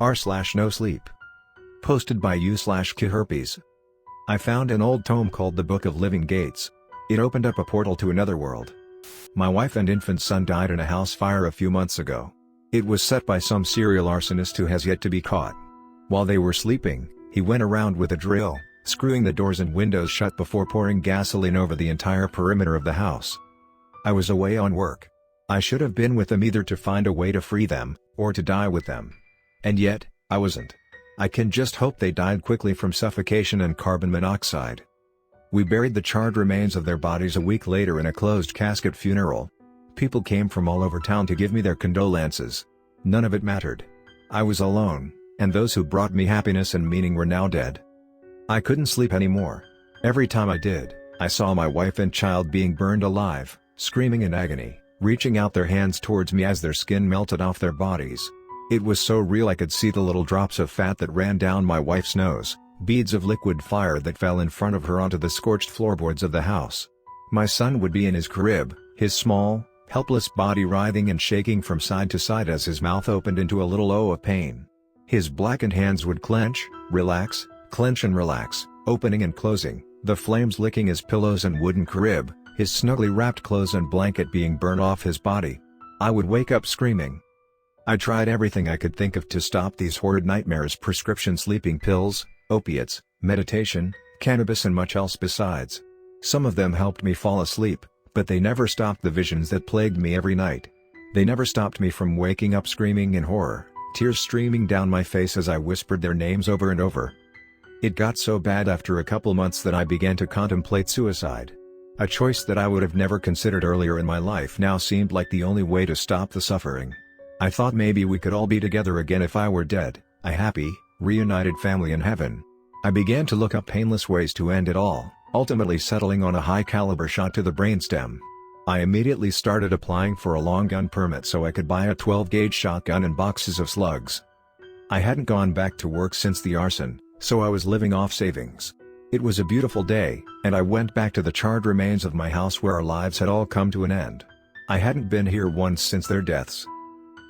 r/NoSleep. Posted by u/CIAHerpes. I found an old tome called The Book of Living Gates. It opened up a portal to another world. My wife and infant son died in a house fire a few months ago. It was set by some serial arsonist who has yet to be caught. While they were sleeping, he went around with a drill, screwing the doors and windows shut before pouring gasoline over the entire perimeter of the house. I was away on work. I should have been with them either to find a way to free them, or to die with them. And yet, I wasn't. I can just hope they died quickly from suffocation and carbon monoxide. We buried the charred remains of their bodies a week later in a closed casket funeral. People came from all over town to give me their condolences. None of it mattered. I was alone, and those who brought me happiness and meaning were now dead. I couldn't sleep anymore. Every time I did, I saw my wife and child being burned alive, screaming in agony, reaching out their hands towards me as their skin melted off their bodies. It was so real I could see the little drops of fat that ran down my wife's nose, beads of liquid fire that fell in front of her onto the scorched floorboards of the house. My son would be in his crib, his small, helpless body writhing and shaking from side to side as his mouth opened into a little O of pain. His blackened hands would clench and relax, opening and closing, the flames licking his pillows and wooden crib, his snugly wrapped clothes and blanket being burned off his body. I would wake up screaming. I tried everything I could think of to stop these horrid nightmares: prescription sleeping pills, opiates, meditation, cannabis and much else besides. Some of them helped me fall asleep, but they never stopped the visions that plagued me every night. They never stopped me from waking up screaming in horror, tears streaming down my face as I whispered their names over and over. It got so bad after a couple months that I began to contemplate suicide. A choice that I would have never considered earlier in my life now seemed like the only way to stop the suffering. I thought maybe we could all be together again if I were dead, a happy, reunited family in heaven. I began to look up painless ways to end it all, ultimately settling on a high-caliber shot to the brainstem. I immediately started applying for a long gun permit so I could buy a 12-gauge shotgun and boxes of slugs. I hadn't gone back to work since the arson, so I was living off savings. It was a beautiful day, and I went back to the charred remains of my house where our lives had all come to an end. I hadn't been here once since their deaths.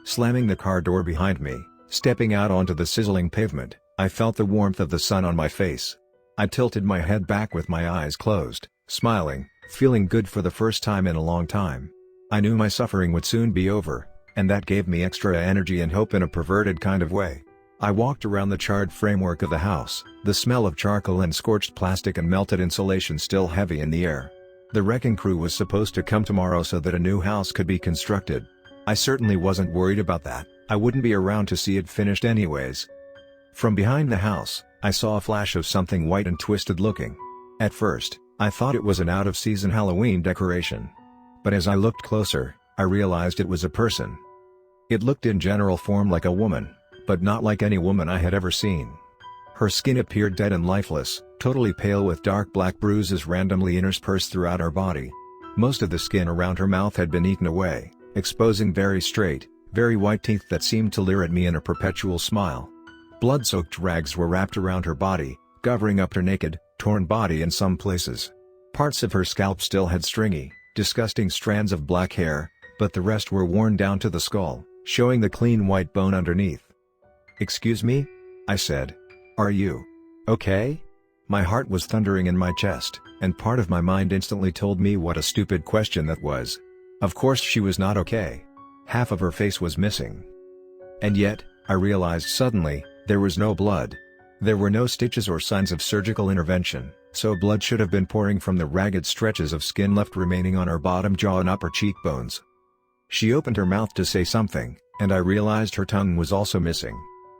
Slamming the car door behind me, stepping out onto the sizzling pavement, I felt the warmth of the sun on my face. I tilted my head back with my eyes closed, smiling, feeling good for the first time in a long time. I knew my suffering would soon be over, and that gave me extra energy and hope in a perverted kind of way. I walked around the charred framework of the house, the smell of charcoal and scorched plastic and melted insulation still heavy in the air. The wrecking crew was supposed to come tomorrow so that a new house could be constructed. I certainly wasn't worried about that. I wouldn't be around to see it finished anyways. From behind the house, I saw a flash of something white and twisted looking. At first, I thought it was an out-of-season Halloween decoration. But as I looked closer, I realized it was a person. It looked in general form like a woman, but not like any woman I had ever seen. Her skin appeared dead and lifeless, totally pale with dark black bruises randomly interspersed throughout her body. Most of the skin around her mouth had been eaten away, exposing very straight, very white teeth that seemed to leer at me in a perpetual smile. Blood-soaked rags were wrapped around her body, covering up her naked, torn body in some places. Parts of her scalp still had stringy, disgusting strands of black hair, but the rest were worn down to the skull, showing the clean white bone underneath. "Excuse me?" I said. "Are you okay?" My heart was thundering in my chest, and part of my mind instantly told me what a stupid question that was. Of course she was not okay. Half of her face was missing. And yet, I realized suddenly, there was no blood. There were no stitches or signs of surgical intervention, so blood should have been pouring from the ragged stretches of skin left remaining on her bottom jaw and upper cheekbones. She opened her mouth to say something, and I realized her tongue was also missing.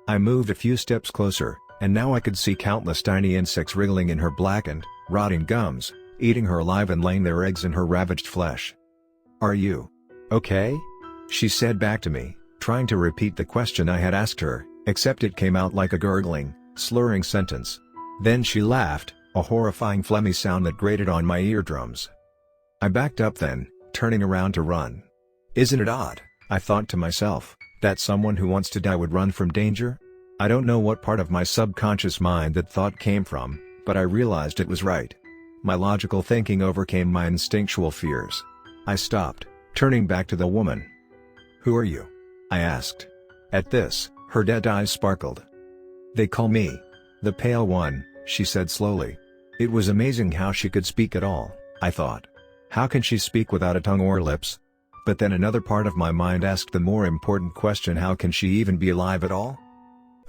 I moved a few steps closer, and now I could see countless tiny insects wriggling in her blackened, rotting gums, eating her alive and laying their eggs in her ravaged flesh. "Are you okay?" she said back to me, trying to repeat the question I had asked her, except it came out like a gurgling, slurring sentence. Then she laughed, a horrifying phlegmy sound that grated on my eardrums. I backed up then, turning around to run. Isn't it odd, I thought to myself, that someone who wants to die would run from danger? I don't know what part of my subconscious mind that thought came from, but I realized it was right. My logical thinking overcame my instinctual fears. I stopped, turning back to the woman. "Who are you?" I asked. At this, Her dead eyes sparkled. "They call me the Pale One," she said slowly. It was amazing how she could speak at all, I thought. How can she speak without a tongue or lips? But then another part of my mind asked the more important question, how can she even be alive at all?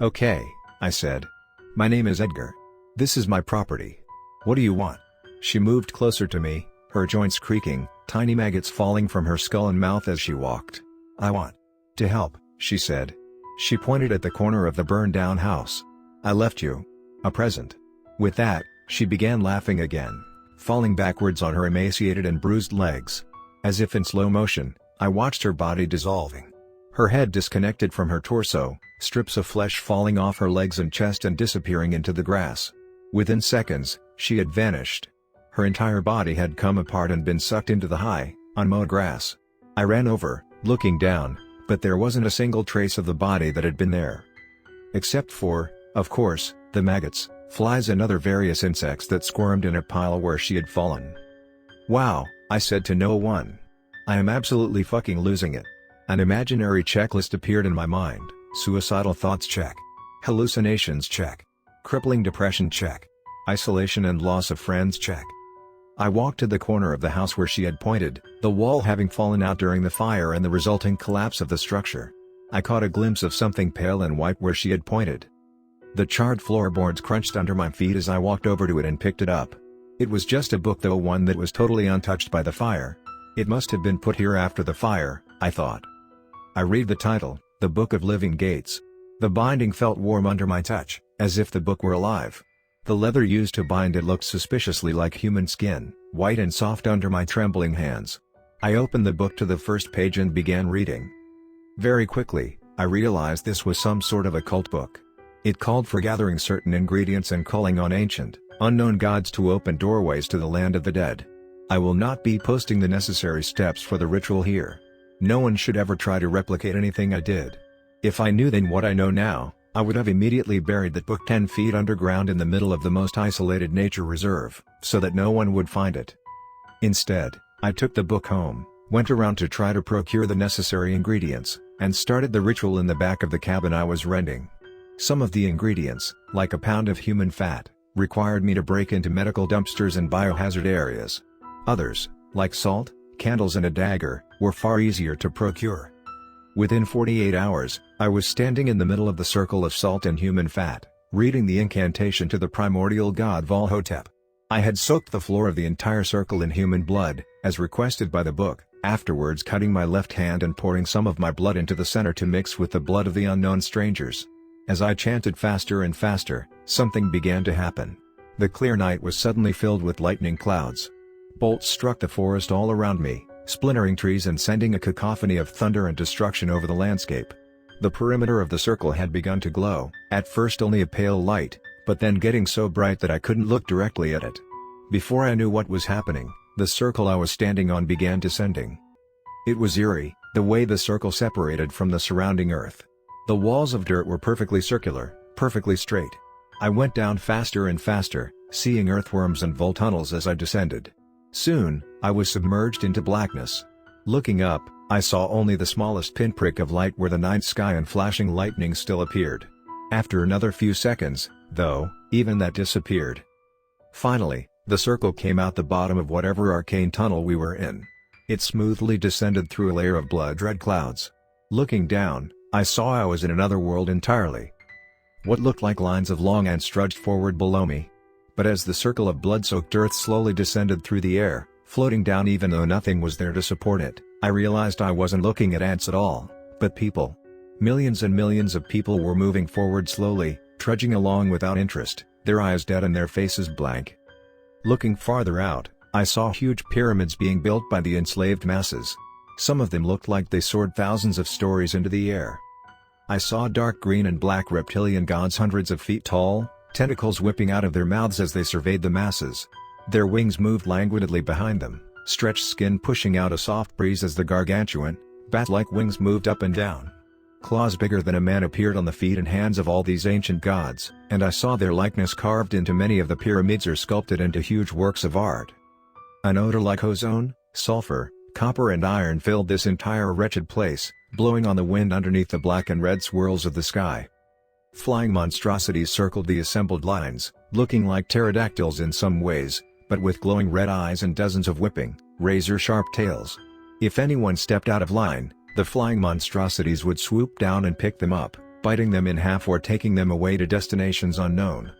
"Okay," I said. "My name is Edgar. This is my property. What do you want?" She moved closer to me, her joints creaking, tiny maggots falling from her skull and mouth as she walked. "I want to help," she said. She pointed at the corner of the burned-down house. "I left you a present." With that, she began laughing again, falling backwards on her emaciated and bruised legs. As if in slow motion, I watched her body dissolving. Her head disconnected from her torso, strips of flesh falling off her legs and chest and disappearing into the grass. Within seconds, she had vanished. Her entire body had come apart and been sucked into the high, unmowed grass. I ran over, looking down, but there wasn't a single trace of the body that had been there. Except for, of course, the maggots, flies and other various insects that squirmed in a pile where she had fallen. "Wow," I said to no one. "I am absolutely fucking losing it." An imaginary checklist appeared in my mind. Suicidal thoughts check. Hallucinations check. Crippling depression check. Isolation and loss of friends check. I walked to the corner of the house where she had pointed, the wall having fallen out during the fire and the resulting collapse of the structure. I caught a glimpse of something pale and white where she had pointed. The charred floorboards crunched under my feet as I walked over to it and picked it up. It was just a book, though one that was totally untouched by the fire. It must have been put here after the fire, I thought. I read the title, The Book of Living Gates. The binding felt warm under my touch, as if the book were alive. The leather used to bind it looked suspiciously like human skin, white and soft under my trembling hands. I opened the book to the first page and began reading. Very quickly, I realized this was some sort of occult book. It called for gathering certain ingredients and calling on ancient, unknown gods to open doorways to the land of the dead. I will not be posting the necessary steps for the ritual here. No one should ever try to replicate anything I did. If I knew then what I know now, I would have immediately buried that book 10 feet underground in the middle of the most isolated nature reserve, so that no one would find it. Instead, I took the book home, went around to try to procure the necessary ingredients, and started the ritual in the back of the cabin I was renting. Some of the ingredients, like a pound of human fat, required me to break into medical dumpsters and biohazard areas. Others, like salt, candles and a dagger, were far easier to procure. Within 48 hours, I was standing in the middle of the circle of salt and human fat, reading the incantation to the primordial god Volhotep. I had soaked the floor of the entire circle in human blood, as requested by the book, afterwards cutting my left hand and pouring some of my blood into the center to mix with the blood of the unknown strangers. As I chanted faster and faster, something began to happen. The clear night was suddenly filled with lightning clouds. Bolts struck the forest all around me, splintering trees and sending a cacophony of thunder and destruction over the landscape. The perimeter of the circle had begun to glow, at first only a pale light, but then getting so bright that I couldn't look directly at it. Before I knew what was happening, the circle I was standing on began descending. It was eerie, the way the circle separated from the surrounding earth. The walls of dirt were perfectly circular, perfectly straight. I went down faster and faster, seeing earthworms and vole tunnels as I descended. Soon, I was submerged into blackness. Looking up, I saw only the smallest pinprick of light where the night sky and flashing lightning still appeared. After another few seconds, though, even that disappeared. Finally, the circle came out the bottom of whatever arcane tunnel we were in. It smoothly descended through a layer of blood-red clouds. Looking down, I saw I was in another world entirely. What looked like lines of long ants trudged forward below me. But as the circle of blood-soaked earth slowly descended through the air, floating down even though nothing was there to support it, I realized I wasn't looking at ants at all, but people. Millions and millions of people were moving forward slowly, trudging along without interest, their eyes dead and their faces blank. Looking farther out, I saw huge pyramids being built by the enslaved masses. Some of them looked like they soared thousands of stories into the air. I saw dark green and black reptilian gods hundreds of feet tall, tentacles whipping out of their mouths as they surveyed the masses. Their wings moved languidly behind them, stretched skin pushing out a soft breeze as the gargantuan, bat-like wings moved up and down. Claws bigger than a man appeared on the feet and hands of all these ancient gods, and I saw their likeness carved into many of the pyramids or sculpted into huge works of art. An odor like ozone, sulfur, copper and iron filled this entire wretched place, blowing on the wind underneath the black and red swirls of the sky. Flying monstrosities circled the assembled lines, looking like pterodactyls in some ways, but with glowing red eyes and dozens of whipping, razor-sharp tails. If anyone stepped out of line, the flying monstrosities would swoop down and pick them up, biting them in half or taking them away to destinations unknown.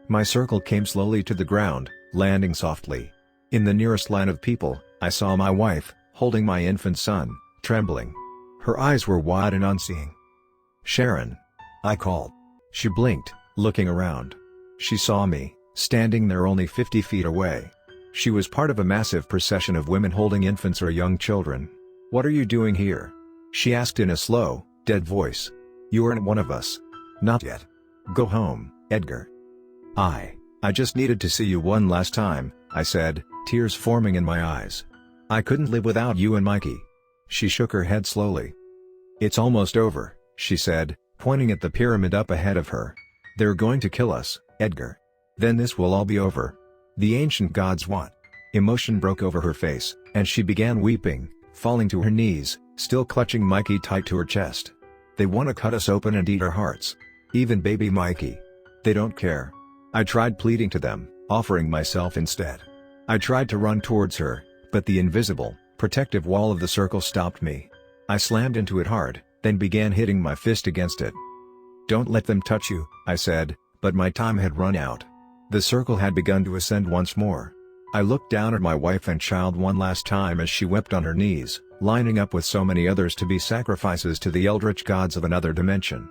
My circle came slowly to the ground, landing softly. In the nearest line of people, I saw my wife, holding my infant son, trembling. Her eyes were wide and unseeing. "Sharon!" I called. She blinked, looking around. She saw me, standing there only 50 feet away. She was part of a massive procession of women holding infants or young children. "What are you doing here?" she asked in a slow, dead voice. "You aren't one of us." "Not yet. Go home, Edgar." I just needed to see you one last time," I said, tears forming in my eyes. "I couldn't live without you and Mikey." She shook her head slowly. "It's almost over," she said, pointing at the pyramid up ahead of her. "They're going to kill us, Edgar. Then this will all be over. The ancient gods want." Emotion broke over her face, and she began weeping, falling to her knees, still clutching Mikey tight to her chest. "They want to cut us open and eat our hearts. Even baby Mikey. They don't care." I tried pleading to them, offering myself instead. I tried to run towards her, but the invisible, protective wall of the circle stopped me. I slammed into it hard, then began hitting my fist against it. "Don't let them touch you," I said, but my time had run out. The circle had begun to ascend once more. I looked down at my wife and child one last time as she wept on her knees, lining up with so many others to be sacrifices to the eldritch gods of another dimension.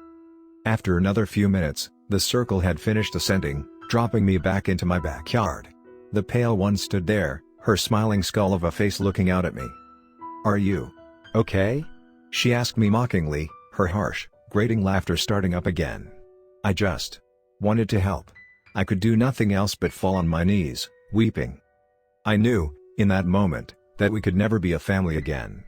After another few minutes, the circle had finished ascending, dropping me back into my backyard. The pale one stood there, her smiling skull of a face looking out at me. "Are you okay?" she asked me mockingly, her harsh, grating laughter starting up again. I just wanted to help. I could do nothing else but fall on my knees, weeping. I knew, in that moment, that we could never be a family again.